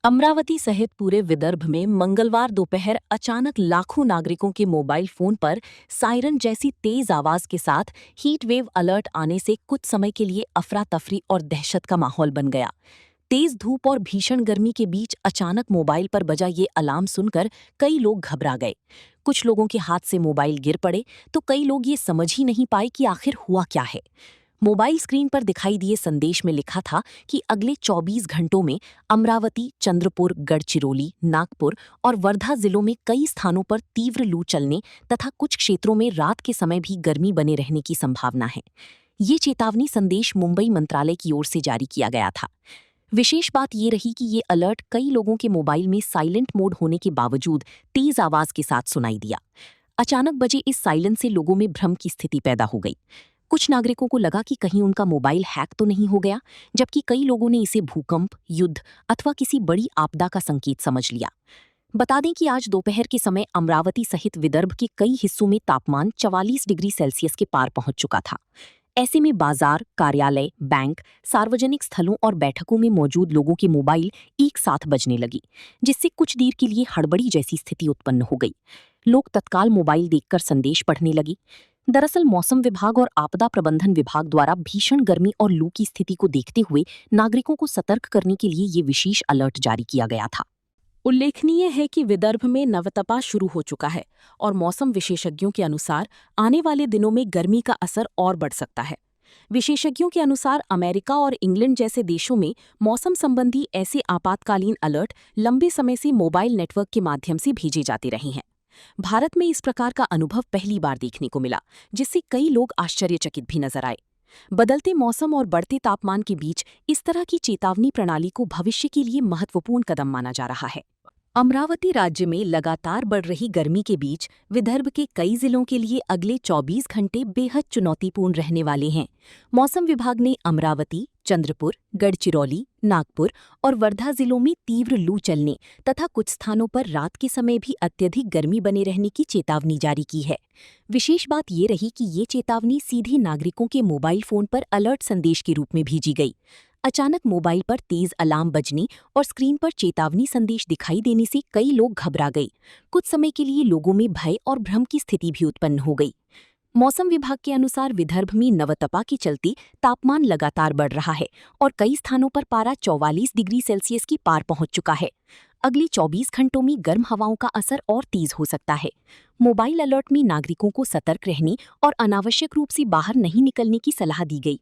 अमरावती सहित पूरे विदर्भ में मंगलवार दोपहर अचानक लाखों नागरिकों के मोबाइल फोन पर सायरन जैसी तेज आवाज के साथ हीट वेव अलर्ट आने से कुछ समय के लिए अफरा तफरी और दहशत का माहौल बन गया। तेज धूप और भीषण गर्मी के बीच अचानक मोबाइल पर बजा ये अलार्म सुनकर कई लोग घबरा गए। कुछ लोगों के हाथ से मोबाइल गिर पड़े तो कई लोग ये समझ ही नहीं पाए कि आखिर हुआ क्या है। मोबाइल स्क्रीन पर दिखाई दिए संदेश में लिखा था कि अगले 24 घंटों में अमरावती, चंद्रपुर, गढ़चिरौली, नागपुर और वर्धा जिलों में कई स्थानों पर तीव्र लू चलने तथा कुछ क्षेत्रों में रात के समय भी गर्मी बने रहने की संभावना है। ये चेतावनी संदेश मुंबई मंत्रालय की ओर से जारी किया गया था। विशेष बात ये रही कि ये अलर्ट कई लोगों के मोबाइल में साइलेंट मोड होने के बावजूद तेज आवाज के साथ सुनाई दिया। अचानक बजे इस साइलेंस से लोगों में भ्रम की स्थिति पैदा हो गई। कुछ नागरिकों को लगा कि कहीं उनका मोबाइल हैक तो नहीं हो गया, जबकि कई लोगों ने इसे भूकंप, युद्ध अथवा किसी बड़ी आपदा का संकेत समझ लिया। बता दें कि आज दोपहर के समय अमरावती सहित विदर्भ के कई हिस्सों में तापमान 44 डिग्री सेल्सियस के पार पहुंच चुका था। ऐसे में बाजार, कार्यालय, बैंक, सार्वजनिक स्थलों और बैठकों में मौजूद लोगों के मोबाइल एक साथ बजने लगी, जिससे कुछ देर के लिए हड़बड़ी जैसी स्थिति उत्पन्न हो गई। लोग तत्काल मोबाइल देखकर संदेश पढ़ने लगे। दरअसल मौसम विभाग और आपदा प्रबंधन विभाग द्वारा भीषण गर्मी और लू की स्थिति को देखते हुए नागरिकों को सतर्क करने के लिए ये विशेष अलर्ट जारी किया गया था। उल्लेखनीय है कि विदर्भ में नवतपा शुरू हो चुका है और मौसम विशेषज्ञों के अनुसार आने वाले दिनों में गर्मी का असर और बढ़ सकता है। विशेषज्ञों के अनुसार अमेरिका और इंग्लैंड जैसे देशों में मौसम संबंधी ऐसे आपातकालीन अलर्ट लंबे समय से मोबाइल नेटवर्क के माध्यम से भेजे जाते रहे हैं। भारत में इस प्रकार का अनुभव पहली बार देखने को मिला, जिससे कई लोग आश्चर्यचकित भी नजर आए। बदलते मौसम और बढ़ते तापमान के बीच इस तरह की चेतावनी प्रणाली को भविष्य के लिए महत्वपूर्ण कदम माना जा रहा है। अमरावती राज्य में लगातार बढ़ रही गर्मी के बीच विदर्भ के कई जिलों के लिए अगले 24 घंटे बेहद चुनौतीपूर्ण रहने वाले हैं। मौसम विभाग ने अमरावती, चंद्रपुर, गढ़चिरौली, नागपुर और वर्धा जिलों में तीव्र लू चलने तथा कुछ स्थानों पर रात के समय भी अत्यधिक गर्मी बने रहने की चेतावनी जारी की है। विशेष बात ये रही कि ये चेतावनी सीधे नागरिकों के मोबाइल फोन पर अलर्ट संदेश के रूप में भेजी गई। अचानक मोबाइल पर तेज अलार्म बजने और स्क्रीन पर चेतावनी संदेश दिखाई देने से कई लोग घबरा गए। कुछ समय के लिए लोगों में भय और भ्रम की स्थिति भी उत्पन्न हो गई। मौसम विभाग के अनुसार विदर्भ में नवतपा के चलते तापमान लगातार बढ़ रहा है और कई स्थानों पर पारा 44 डिग्री सेल्सियस की पार पहुंच चुका है। अगले 24 घंटों में गर्म हवाओं का असर और तेज हो सकता है। मोबाइल अलर्ट में नागरिकों को सतर्क रहने और अनावश्यक रूप से बाहर नहीं निकलने की सलाह दी गई।